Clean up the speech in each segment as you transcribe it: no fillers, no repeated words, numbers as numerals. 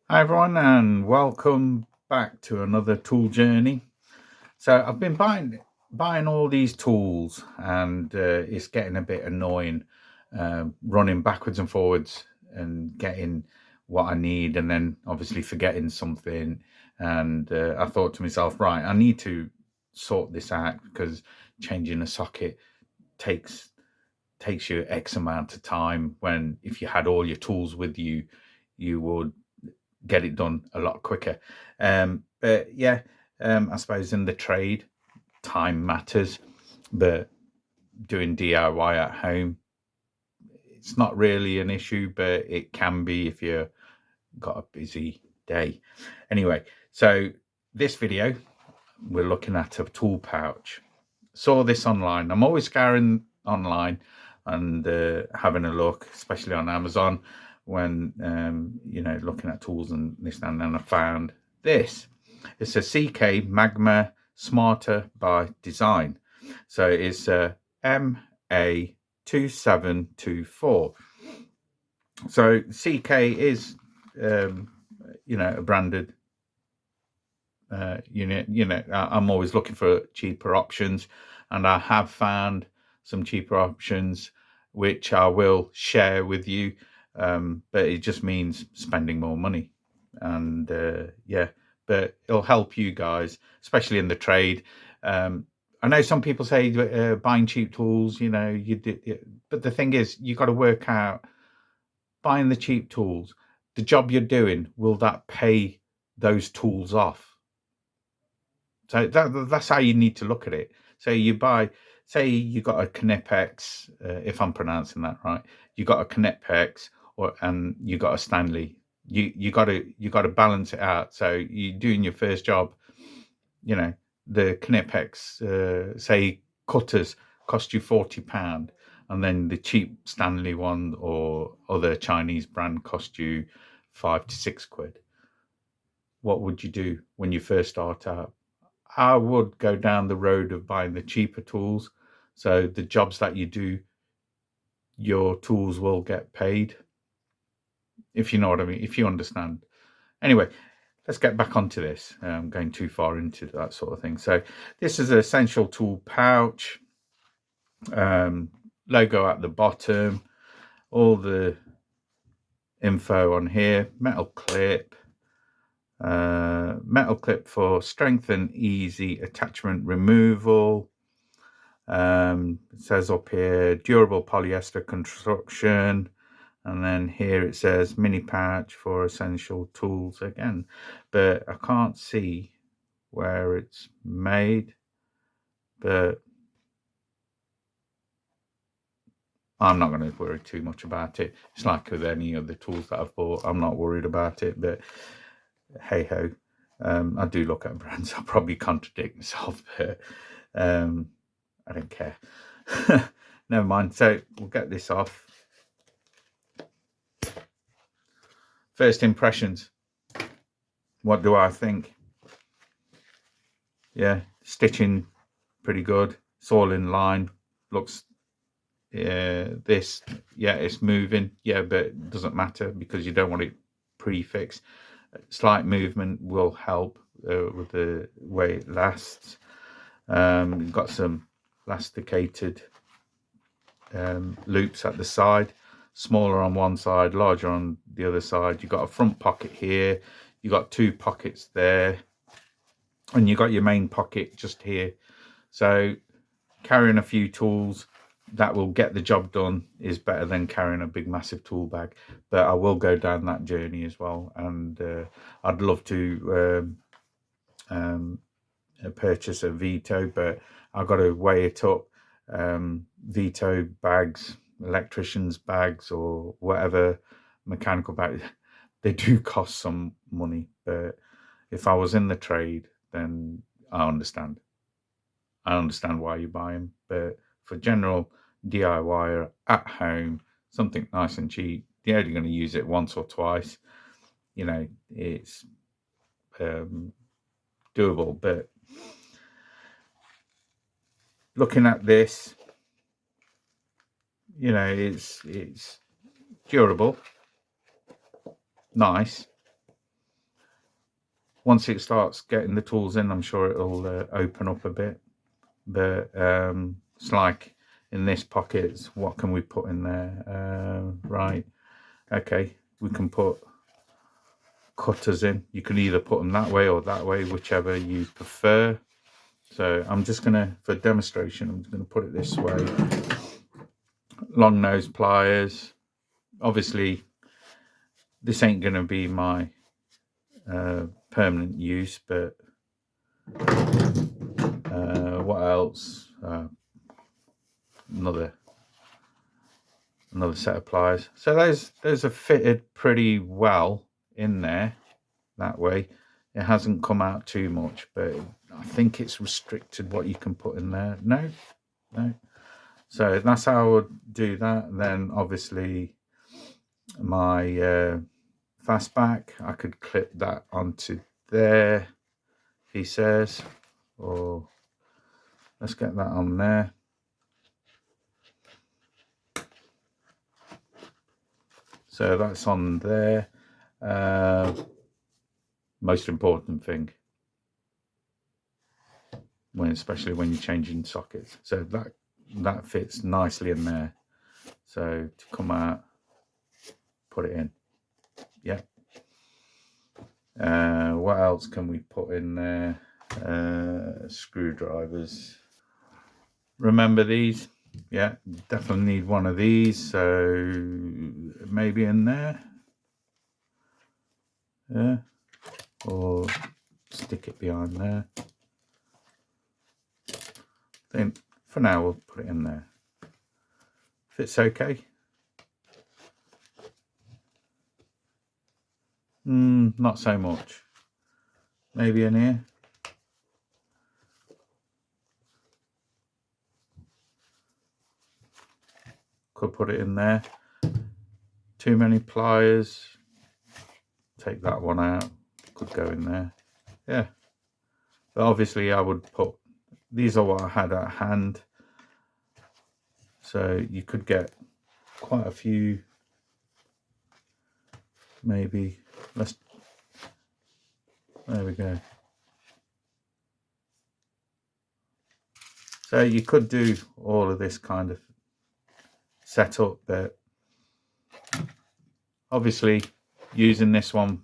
Hi everyone, and welcome back to another tool journey. So I've been buying all these tools, and it's getting a bit annoying, running backwards and forwards and getting what I need, and then obviously forgetting something. And I thought to myself, right, I need to sort this out, because changing a socket takes you X amount of time, when if you had all your tools with you, you would get it done a lot quicker. But yeah, I suppose in the trade, time matters, but doing DIY at home, it's not really an issue, but it can be if you've got a busy day. Anyway, so this video, we're looking at a tool pouch. Saw this online. I'm always scouring online and having a look, especially on Amazon, when looking at tools and this, and then I found this. It's a CK Magma Smarter by Design. So it's a MA2724. So CK is a branded unit. I'm always looking for cheaper options, and I have found some cheaper options which I will share with you, but it just means spending more money. And but it'll help you guys, especially in the trade. I know some people say buying cheap tools, but the thing is, you got to work out, buying the cheap tools, the job you're doing, will that pay those tools off? So that's how you need to look at it. So say you got a Knipex, if I'm pronouncing that right, you got a Knipex, and you got a Stanley. You got to balance it out. So you're doing your first job, the Knipex, say cutters cost you £40, and then the cheap Stanley one or other Chinese brand cost you £5 to £6. What would you do when you first start out? I would go down the road of buying the cheaper tools. So the jobs that you do, your tools will get paid, if you know what I mean, if you understand. Anyway, let's get back onto this. I'm going too far into that sort of thing. So this is an essential tool pouch, logo at the bottom, all the info on here, metal clip for strength and easy attachment removal. It says up here, durable polyester construction, and then here it says mini pouch for essential tools again, but I can't see where it's made, but I'm not going to worry too much about it. It's like with any of the tools that I've bought, I'm not worried about it, but hey ho. I do look at brands. I'll probably contradict myself, but I don't care. Never mind. So we'll get this off. First impressions. What do I think? Yeah, stitching pretty good. It's all in line. Looks it's moving. Yeah, but it doesn't matter because you don't want it prefixed. Slight movement will help with the way it lasts. You've got some elasticated loops at the side, smaller on one side, larger on the other side. You've got a front pocket here, you've got two pockets there, and you've got your main pocket just here. So carrying a few tools that will get the job done is better than carrying a big massive tool bag. But I will go down that journey as well, and I'd love to purchase a Vito, but I've got to weigh it up. Vito bags, electrician's bags, or whatever mechanical bag, they do cost some money. But if I was in the trade, then I understand why you buy them. But for general DIY at home, something nice and cheap, you're only going to use it once or twice, it's doable. But looking at this, it's durable, nice, once it starts getting the tools in, I'm sure it'll open up a bit. But it's like in this pocket, what can we put in there? Right, okay, we can put cutters in. You can either put them that way or that way, whichever you prefer. So I'm just gonna, for demonstration, I'm just gonna put it this way. Long nose pliers. Obviously this ain't gonna be my permanent use, but what else? Another set of pliers. So those are fitted pretty well in there that way. It hasn't come out too much, but I think it's restricted what you can put in there. No. So that's how I would do that. And then obviously my fastback, I could clip that onto there, he says, or let's get that on there. So that's on there. Most important thing, especially when you're changing sockets. So that fits nicely in there. So to come out, put it in. Yeah. What else can we put in there? Screwdrivers. Remember these? Yeah, definitely need one of these. So maybe in there. Yeah. Or stick it behind there. Then for now we'll put it in there. Fits okay. Not so much. Maybe in here. Could put it in there. Too many pliers. Take that one out. Could go in there. Yeah. But obviously I would put, these are what I had at hand. So you could get quite a few. Maybe there we go. So you could do all of this kind of setup, but obviously using this one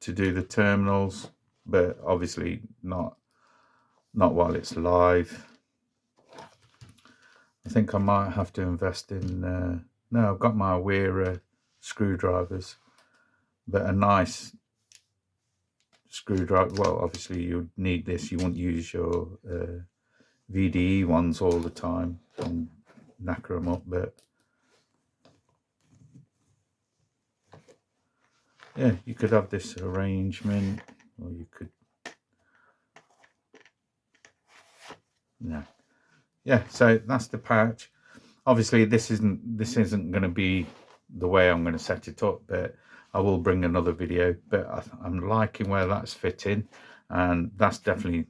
to do the terminals, but obviously not while it's live. I think I might have to invest in no, I've got my Weir screwdrivers, but a nice screwdriver. Well, obviously you need this. You won't use your VDE ones all the time and knacker them up, but yeah, you could have this arrangement, or you could, no, yeah. So that's the pouch. Obviously this isn't going to be the way I'm going to set it up, but I will bring another video. But I'm liking where that's fitting, and that's definitely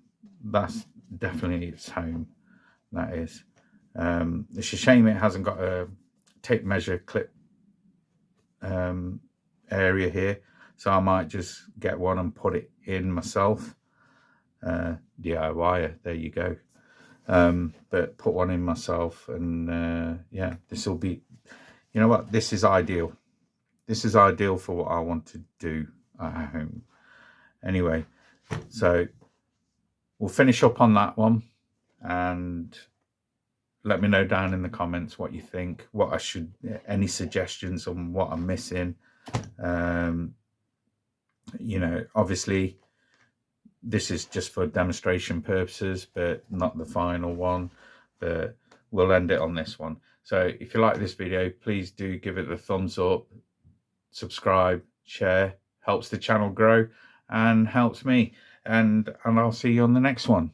its home. That is. It's a shame it hasn't got a tape measure clip area here, so I might just get one and put it in myself. DIY, there you go. But put one in myself, and yeah, this will be, you know what, this is ideal. This is ideal for what I want to do at home. Anyway, so we'll finish up on that one, and let me know down in the comments what you think, what I should, any suggestions on what I'm missing. You know, obviously this is just for demonstration purposes, but not the final one. But we'll end it on this one. So if you like this video, please do give it a thumbs up, subscribe, share. Helps the channel grow and helps me. And I'll see you on the next one.